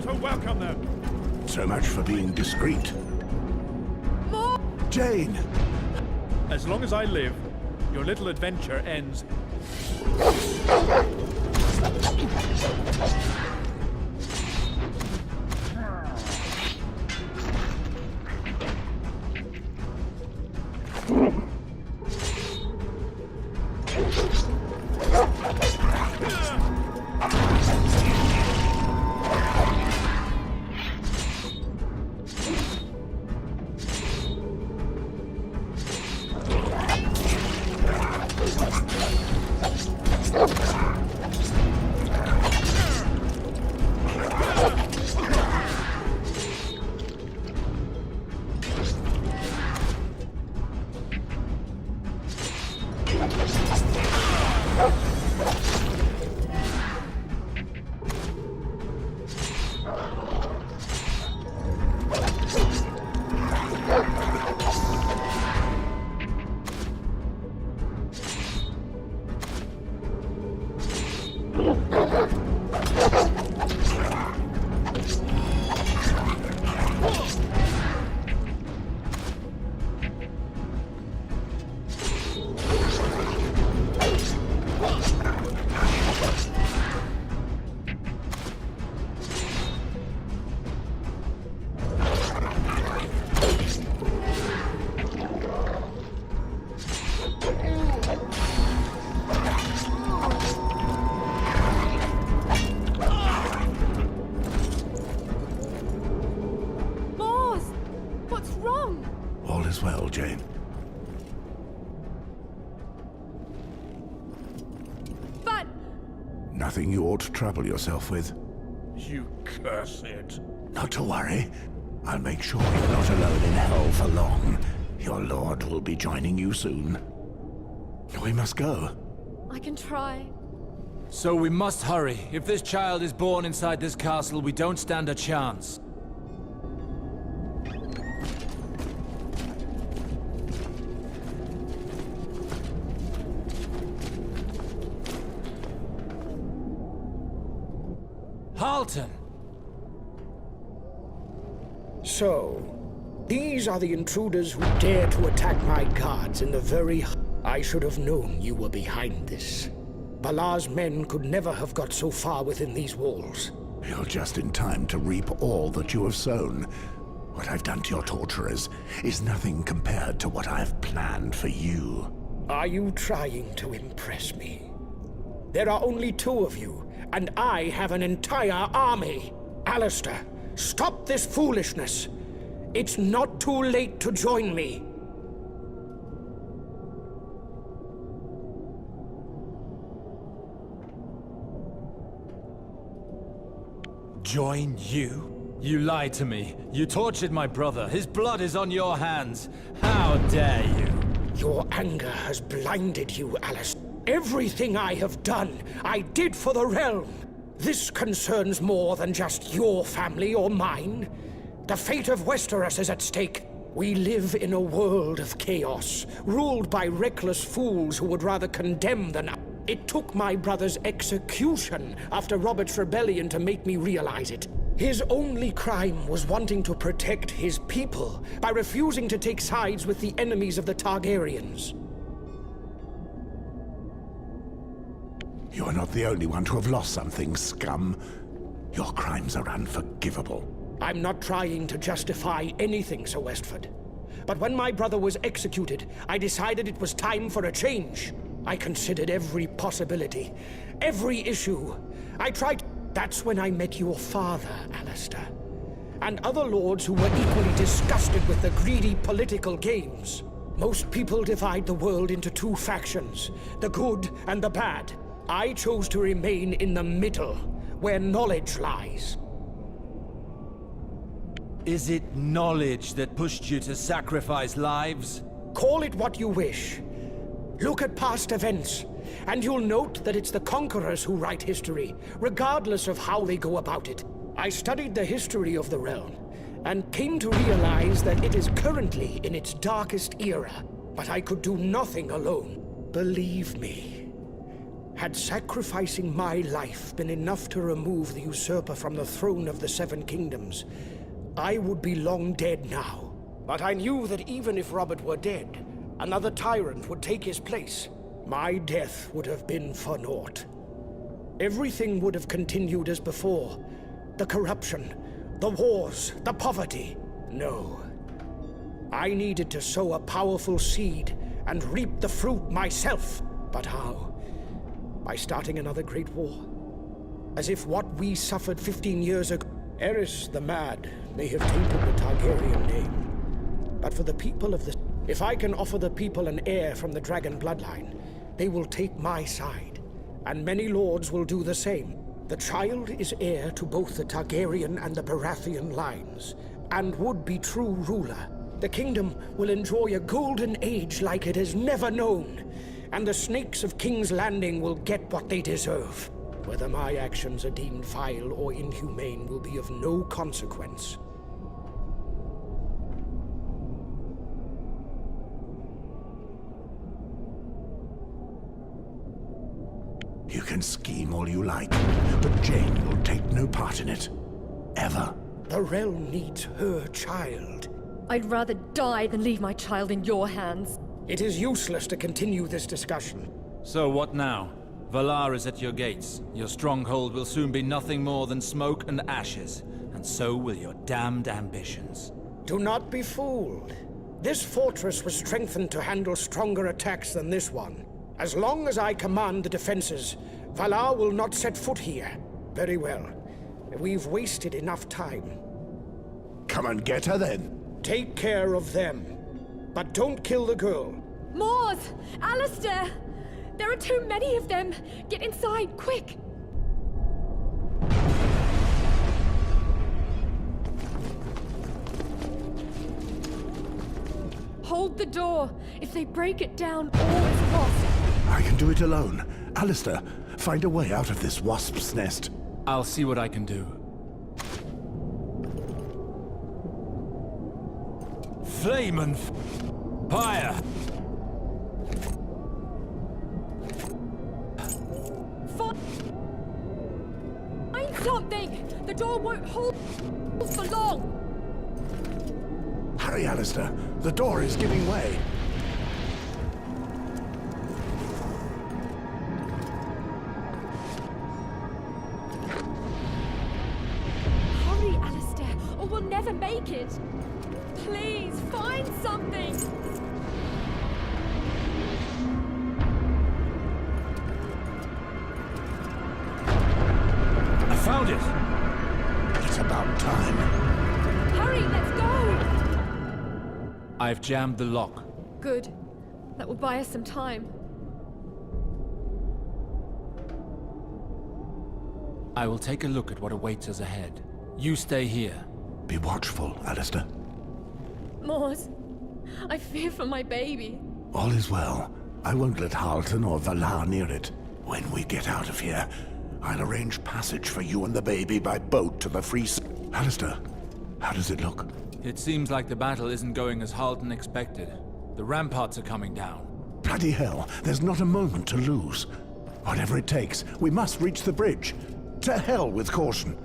to welcome them. So much for being discreet. More! Jane! As long as I live, your little adventure ends. All is well, Jane. But... Nothing you ought to trouble yourself with. You cursed. Not to worry. I'll make sure you're not alone in hell for long. Your lord will be joining you soon. We must go. I can try. So we must hurry. If this child is born inside this castle, we don't stand a chance. Halton! So, these are the intruders who dare to attack my guards in the very... I should have known you were behind this. Balar's men could never have got so far within these walls. You're just in time to reap all that you have sown. What I've done to your torturers is nothing compared to what I've planned for you. Are you trying to impress me? There are only two of you, and I have an entire army. Alistair, stop this foolishness. It's not too late to join me. Join you? You lied to me. You tortured my brother. His blood is on your hands. How dare you? Your anger has blinded you, Alistair. Everything I have done, I did for the realm. This concerns more than just your family or mine. The fate of Westeros is at stake. We live in a world of chaos, ruled by reckless fools who would rather condemn than... It took my brother's execution after Robert's rebellion to make me realize it. His only crime was wanting to protect his people by refusing to take sides with the enemies of the Targaryens. You are not the only one to have lost something, scum. Your crimes are unforgivable. I'm not trying to justify anything, Sir Westford. But when my brother was executed, I decided it was time for a change. I considered every possibility, every issue. I tried... That's when I met your father, Alistair. And other lords who were equally disgusted with the greedy political games. Most people divide the world into two factions, the good and the bad. I chose to remain in the middle, where knowledge lies. Is it knowledge that pushed you to sacrifice lives? Call it what you wish. Look at past events, and you'll note that it's the conquerors who write history, regardless of how they go about it. I studied the history of the realm, and came to realize that it is currently in its darkest era, but I could do nothing alone. Believe me. Had sacrificing my life been enough to remove the usurper from the throne of the Seven Kingdoms, I would be long dead now. But I knew that even if Robert were dead, another tyrant would take his place. My death would have been for naught. Everything would have continued as before. The corruption, the wars, the poverty. No. I needed to sow a powerful seed and reap the fruit myself. But how? By starting another great war. As if what we suffered 15 years ago... Eris the Mad may have tainted the Targaryen name. But for the people of the... If I can offer the people an heir from the dragon bloodline, they will take my side. And many lords will do the same. The child is heir to both the Targaryen and the Baratheon lines, and would be true ruler. The kingdom will enjoy a golden age like it has never known, and the snakes of King's Landing will get what they deserve. Whether my actions are deemed vile or inhumane will be of no consequence. You can scheme all you like, but Jane will take no part in it. Ever. The realm needs her child. I'd rather die than leave my child in your hands. It is useless to continue this discussion. So what now? Valar is at your gates. Your stronghold will soon be nothing more than smoke and ashes, and so will your damned ambitions. Do not be fooled. This fortress was strengthened to handle stronger attacks than this one. As long as I command the defenses, Valar will not set foot here. Very well. We've wasted enough time. Come and get her then. Take care of them. But don't kill the girl. Mors! Alistair! There are too many of them! Get inside, quick! Hold the door. If they break it down, all is lost. I can do it alone. Alistair, find a way out of this wasp's nest. I'll see what I can do. Flame and fire! Find something! The door won't hold for long! Hurry, Alistair. The door is giving way. Hurry, Alistair, or we'll never make it! Please, find something! I found it! It's about time. Hurry, let's go! I've jammed the lock. Good. That will buy us some time. I will take a look at what awaits us ahead. You stay here. Be watchful, Alistair. Mors, I fear for my baby. All is well. I won't let Halton or Valar near it. When we get out of here, I'll arrange passage for you and the baby by boat to the free... Alistair, how does it look? It seems like the battle isn't going as Halton expected. The ramparts are coming down. Bloody hell, there's not a moment to lose. Whatever it takes, we must reach the bridge. To hell with caution.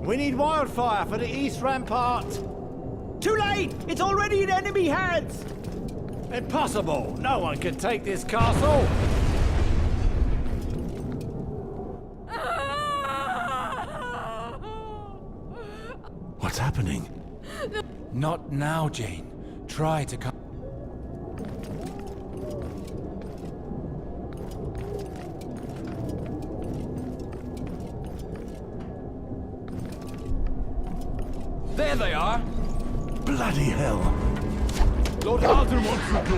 We need wildfire for the east rampart. Too late! It's already in enemy hands! Impossible! No one can take this castle! What's happening? Not now, Jane. Try to come. There they are! Bloody hell! Lord Halton wants to go.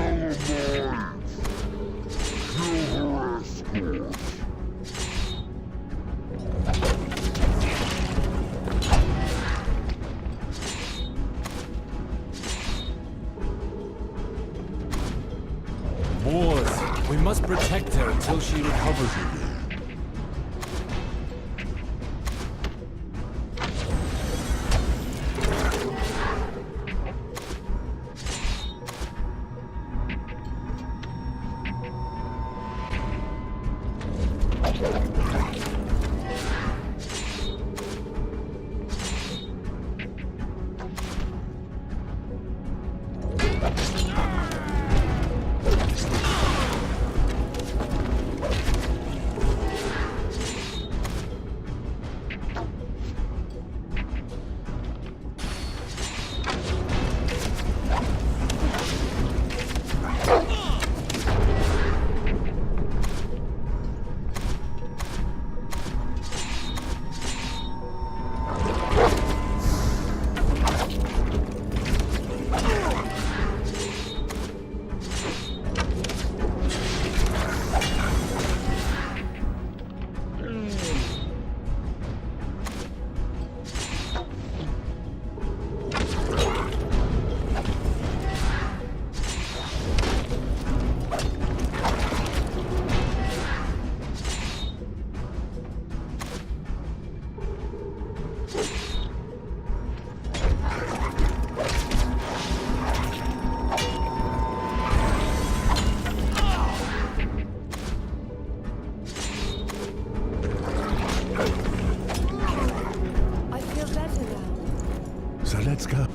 Wars. We must protect her until she recovers. So let's go.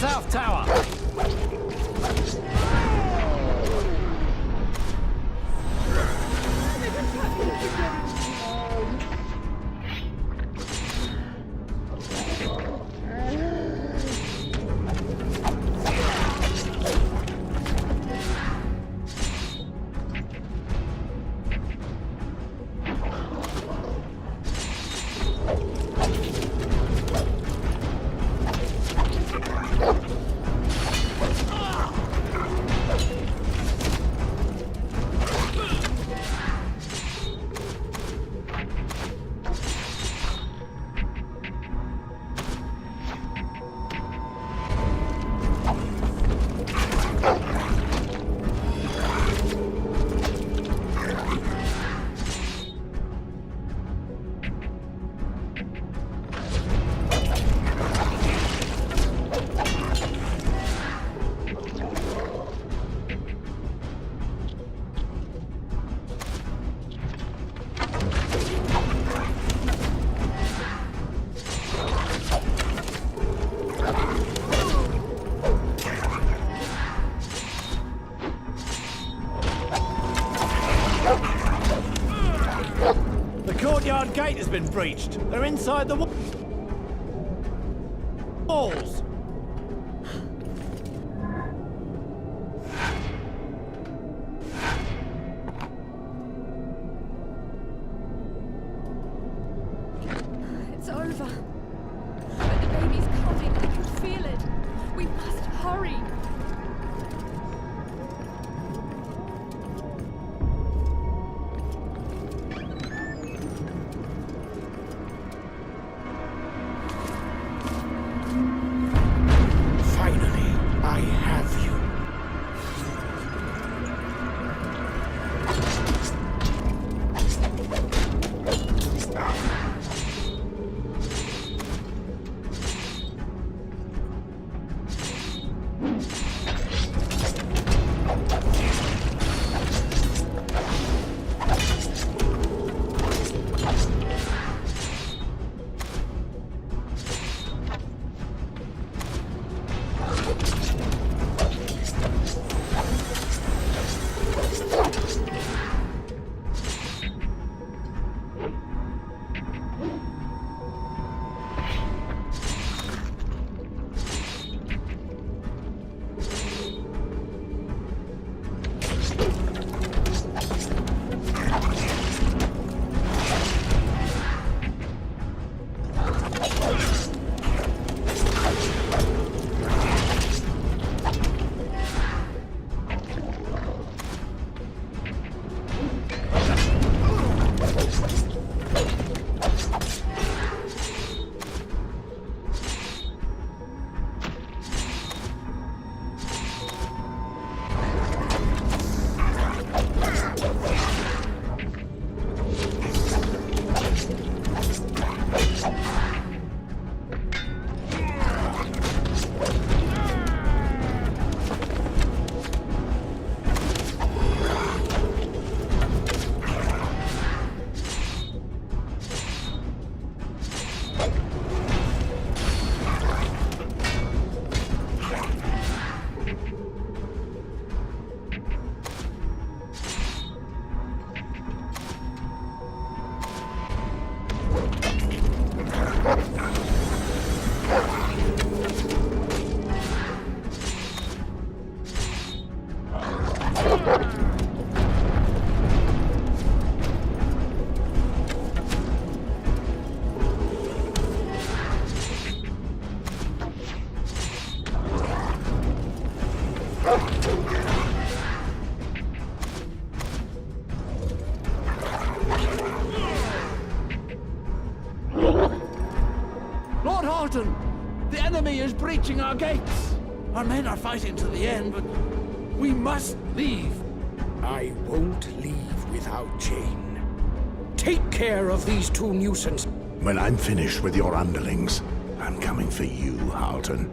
South Tower! Courtyard gate has been breached. They're inside the walls. It's over. But the baby's coming. I can feel it. We must hurry. Halton! The enemy is breaching our gates! Our men are fighting to the end, but we must leave. I won't leave without Jane. Take care of these two nuisances. When I'm finished with your underlings, I'm coming for you, Halton.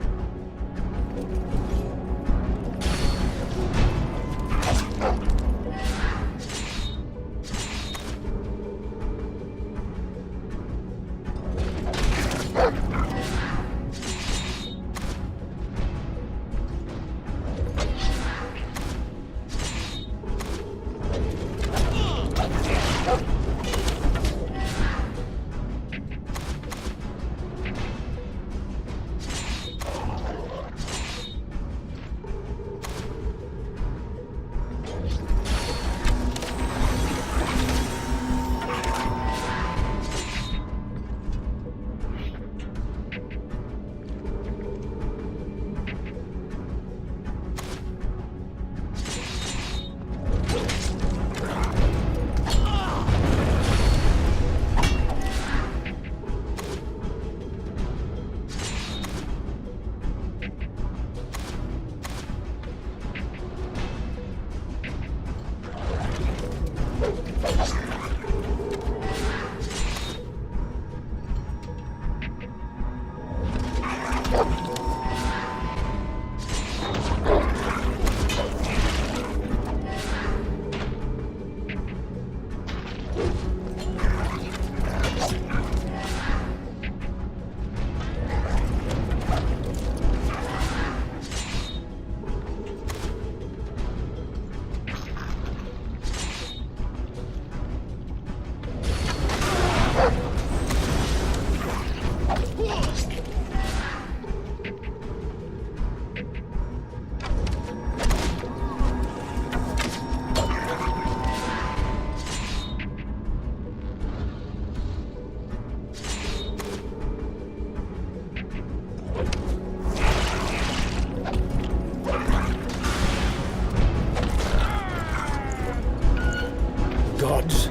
Gods,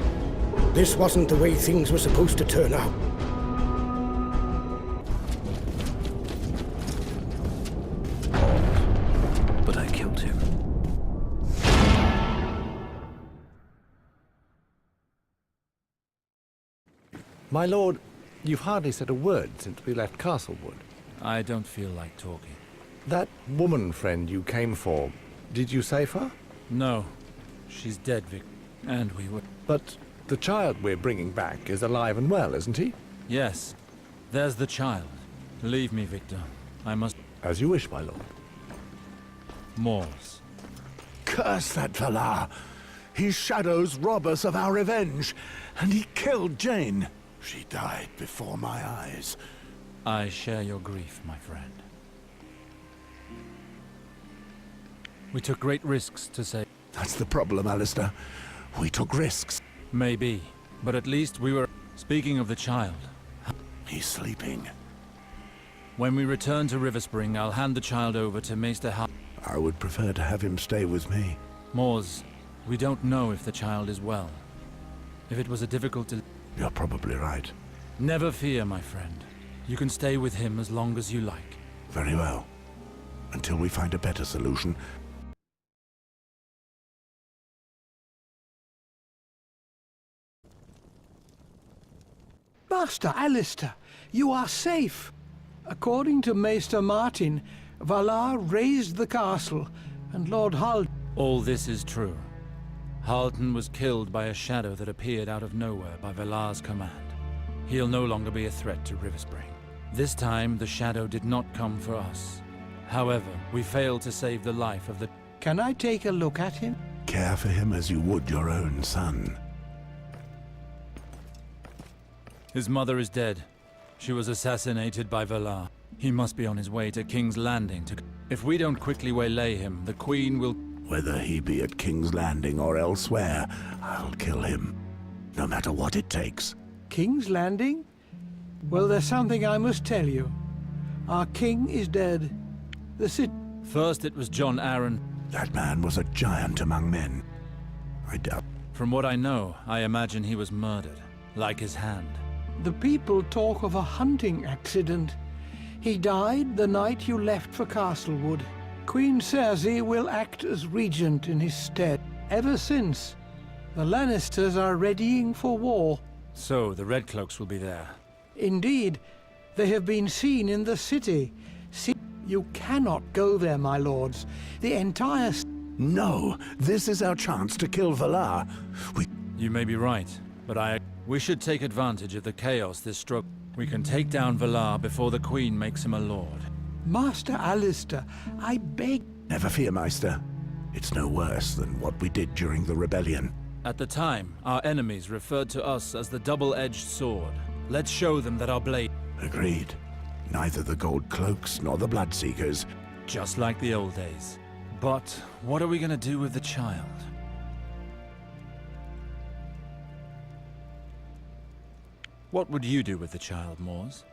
this wasn't the way things were supposed to turn out. But I killed him. My lord, you've hardly said a word since we left Castlewood. I don't feel like talking. That woman friend you came for, did you save her? No, she's dead, Vic. And we were... But the child we're bringing back is alive and well, isn't he? Yes, there's the child. Leave me, Victor. I must... As you wish, my lord. Moors. Curse that Valar! His shadows rob us of our revenge, and he killed Jane. She died before my eyes. I share your grief, my friend. We took great risks to save... That's the problem, Alistair. We took risks. Maybe, but at least we were... Speaking of the child, He's sleeping. when we return to River Spring, I'll hand the child over to Maester I would prefer to have him stay with me. Moors, we don't know if the child is well. If it was a difficult... You're probably right. Never fear, my friend. You can stay with him as long as you like. Very well. Until we find a better solution. Master Alistair, you are safe. According to Maester Martin, Valar razed the castle, and Lord Hald... All this is true. Halton was killed by a shadow that appeared out of nowhere by Valar's command. He'll no longer be a threat to River Spring. This time, the shadow did not come for us. However, we failed to save the life of the... Can I take a look at him? Care for him as you would your own son. His mother is dead. She was assassinated by Valar. He must be on his way to King's Landing to... If we don't quickly waylay him, the Queen will... Whether he be at King's Landing or elsewhere, I'll kill him. No matter what it takes. King's Landing? Well, there's something I must tell you. Our king is dead. The city... First it was Jon Arryn. That man was a giant among men. I doubt... From what I know, I imagine he was murdered. Like his hand. The people talk of a hunting accident. He died the night you left for Castlewood. Queen Cersei will act as regent in his stead. Ever since, the Lannisters are readying for war. So, the Red Cloaks will be there. Indeed, they have been seen in the city. You cannot go there, my lords. The entire... No, this is our chance to kill Valar. You may be right, but we should take advantage of the chaos this struck. We can take down Valar before the Queen makes him a lord. Master Alistair, I beg... Never fear, Meister. It's no worse than what we did during the rebellion. At the time, our enemies referred to us as the double-edged sword. Let's show them that our blade... Agreed. Neither the Gold Cloaks nor the Bloodseekers. Just like the old days. But what are we gonna do with the child? What would you do with the child, Mors?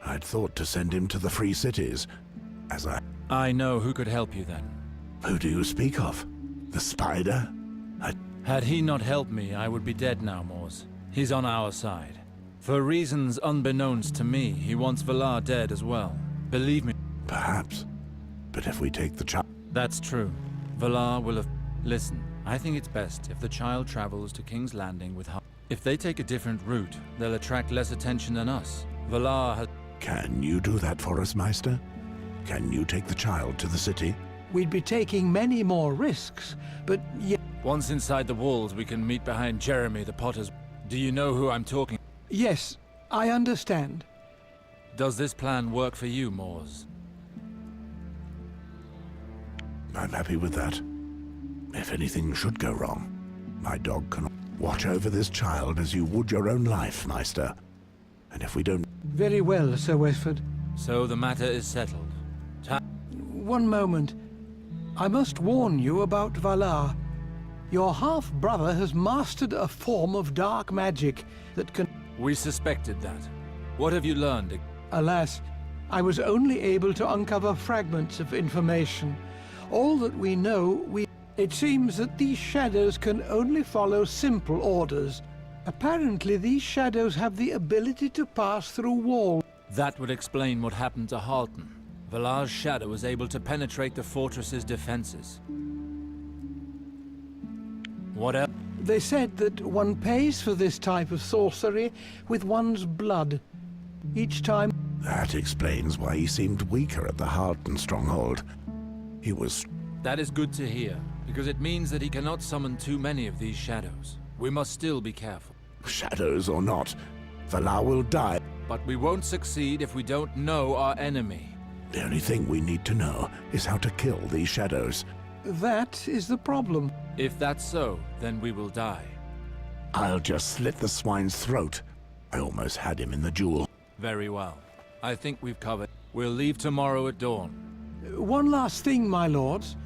I'd thought to send him to the Free Cities, as I know who could help you then. Who do you speak of? The Spider? Had he not helped me, I would be dead now, Mors. He's on our side. For reasons unbeknownst to me, he wants Valar dead as well. Believe me. Perhaps. But if we take the child... That's true. Valar will have... Listen, I think it's best if the child travels to King's Landing with her. If they take a different route, they'll attract less attention than us. Valar has... Can you do that for us, Meister? Can you take the child to the city? We'd be taking many more risks, but yet... Once inside the walls, we can meet behind Jeremy the Potter's... Do you know who I'm talking? Yes, I understand. Does this plan work for you, Mors? I'm happy with that. If anything should go wrong, my dog can watch over this child as you would your own life, Meister. And if we don't... Very well, Sir Westford. So the matter is settled. One moment. I must warn you about Valar. Your half-brother has mastered a form of dark magic that can... We suspected that. What have you learned? Alas, I was only able to uncover fragments of information. All that we know, It seems that these shadows can only follow simple orders. Apparently, these shadows have the ability to pass through walls. That would explain what happened to Halton. Valar's shadow was able to penetrate the fortress's defenses. What else? They said that one pays for this type of sorcery with one's blood. Each time... That explains why he seemed weaker at the Halton stronghold. He was... That is good to hear, because it means that he cannot summon too many of these shadows. We must still be careful. Shadows or not, Valar will die. But we won't succeed if we don't know our enemy. The only thing we need to know is how to kill these shadows. That is the problem. If that's so, then we will die. I'll just slit the swine's throat. I almost had him in the duel. Very well. I think we've covered. We'll leave tomorrow at dawn. One last thing, my lords.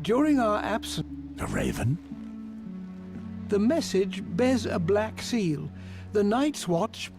During our absence... A raven? The message bears a black seal. The Night's Watch...